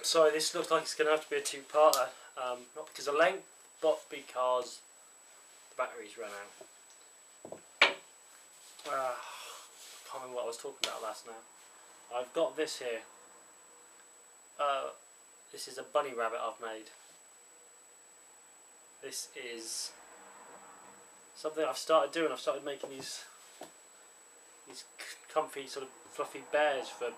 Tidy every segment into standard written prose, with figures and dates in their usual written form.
Sorry, this looks like it's going to have to be a two-parter. Not because of length, but because the batteries ran out. I can't remember what I was talking about last now. I've got this here. This is a bunny rabbit I've made. This is something I've started doing. I've started making these comfy, sort of fluffy bears for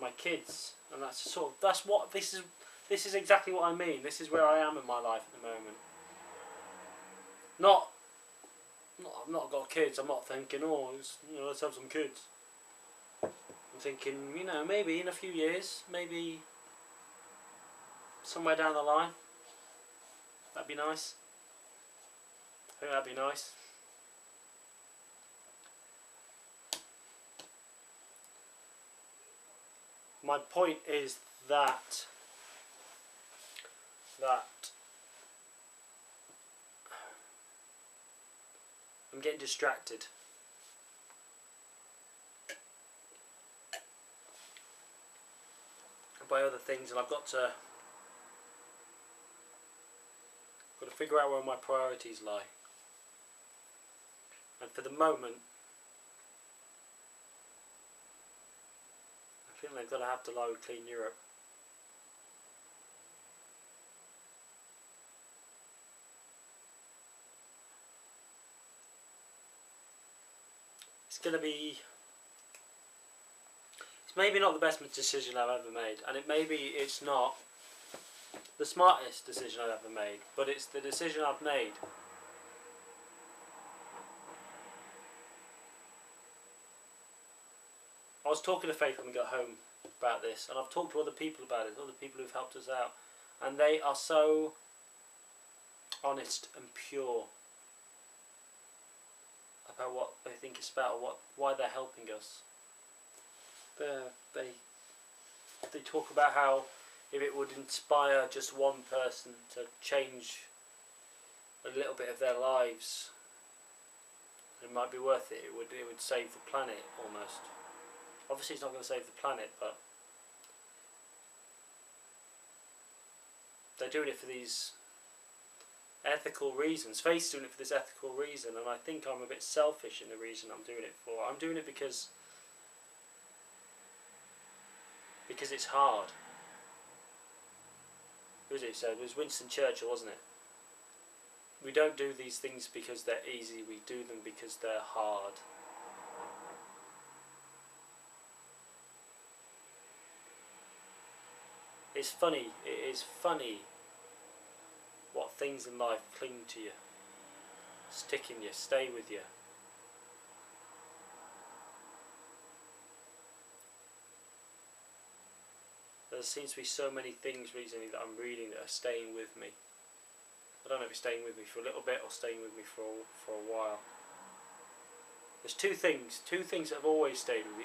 my kids, and that's what this is. This is exactly what I mean. This is where I am in my life at the moment. I've not got kids. I'm not thinking, oh, let's have some kids. I'm thinking, maybe in a few years, maybe somewhere down the line. That'd be nice. I think that'd be nice. My point is that I'm getting distracted. By other things, and I've got to figure out where my priorities lie. And for the moment, I think they're going to have to lie with Clean Europe. It's maybe not the best decision I've ever made, and it's not the smartest decision I've ever made, but it's the decision I've made. I was talking to Faith when we got home about this, and I've talked to other people about it, other people who've helped us out, and they are so honest and pure about what they think it's about, why they're helping us. They talk about how if it would inspire just one person to change a little bit of their lives, it might be worth it. It would save the planet almost. Obviously, it's not going to save the planet, but they're doing it for these ethical reasons. Faith's doing it for this ethical reason, and I think I'm a bit selfish in the reason I'm doing it for. I'm doing it because it's hard. Who was it who said? It was Winston Churchill, wasn't it? We don't do these things because they're easy, we do them because they're hard. It's funny, it is funny what things in life cling to you, stick in you, stay with you. There seems to be so many things recently that I'm reading that are staying with me. I don't know if it's staying with me for a little bit or staying with me for a while. There's two things that have always stayed with me,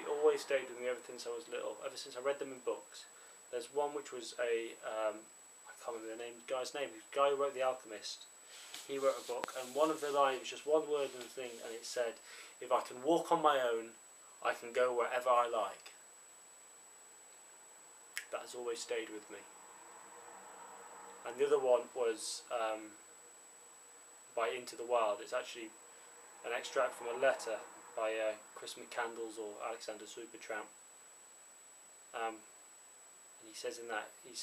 ever since I was little, ever since I read them in books. There's one which was I can't remember the guy's name, the guy who wrote The Alchemist. He wrote a book, and one of the lines was just one word and thing, and it said, if I can walk on my own, I can go wherever I like. That has always stayed with me. And the other one was by Into the Wild. It's actually an extract from a letter by Chris McCandless or Alexander Supertramp. And he says in that, the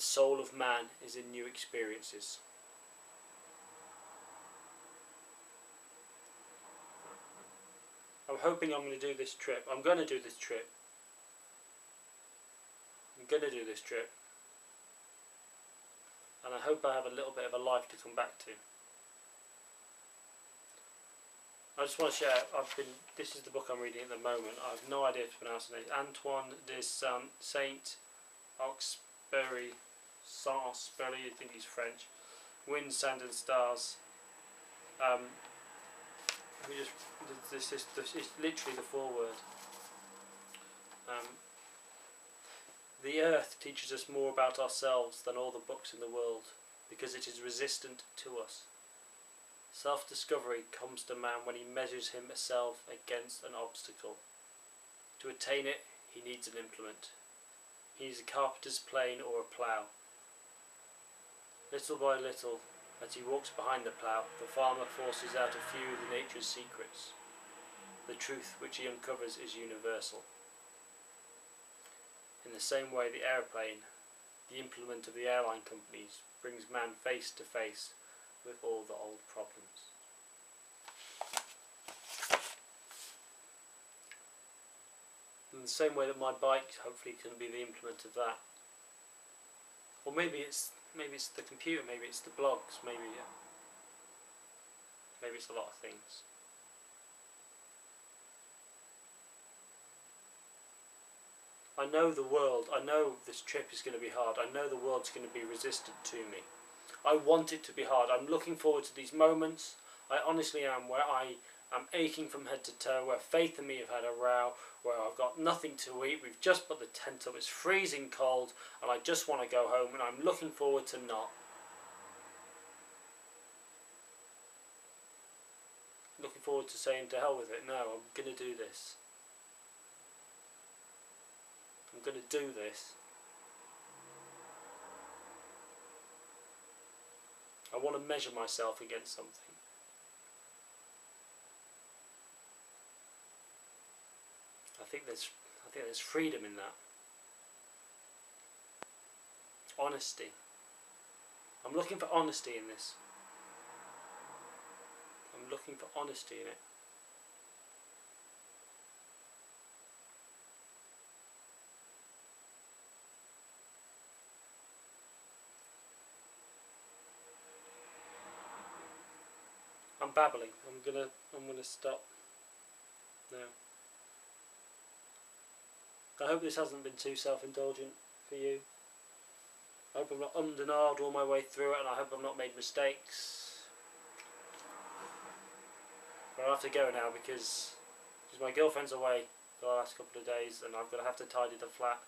soul of man is in new experiences. I'm hoping I'm going to do this trip. I'm going to do this trip. And I hope I have a little bit of a life to come back to. I just want to share, this is the book I'm reading at the moment. I have no idea how to pronounce the name. Antoine de Saint-Exupéry, I think he's French. Wind, Sand and Stars. This is literally the foreword. The earth teaches us more about ourselves than all the books in the world, because it is resistant to us. Self-discovery comes to man when he measures himself against an obstacle. To attain it, he needs an implement. He's a carpenter's plane or a plough. Little by little, as he walks behind the plough, the farmer forces out a few of nature's secrets. The truth which he uncovers is universal. In the same way, the aeroplane, the implement of the airline companies, brings man face to face with all the old problems. In the same way that my bike hopefully can be the implement of that. Or maybe it's the computer, maybe it's the blogs, maybe it's a lot of things. I know the world, I know this trip is going to be hard, I know the world's going to be resistant to me. I want it to be hard. I'm looking forward to these moments. I honestly am, where I am aching from head to toe, where Faith and me have had a row, where I've got nothing to eat, we've just put the tent up, it's freezing cold, and I just want to go home, and I'm looking forward to not. Looking forward to saying to hell with it. No, I'm going to do this. I'm going to do this. I want to measure myself against something. I think there's freedom in that. Honesty. I'm looking for honesty in this. I'm looking for honesty in it. I'm babbling. I'm gonna stop now. I hope this hasn't been too self-indulgent for you. I hope I've not ummed and ahed all my way through it, and I hope I've not made mistakes. But I'll have to go now because my girlfriend's away for the last couple of days, and I'm gonna have to tidy the flat.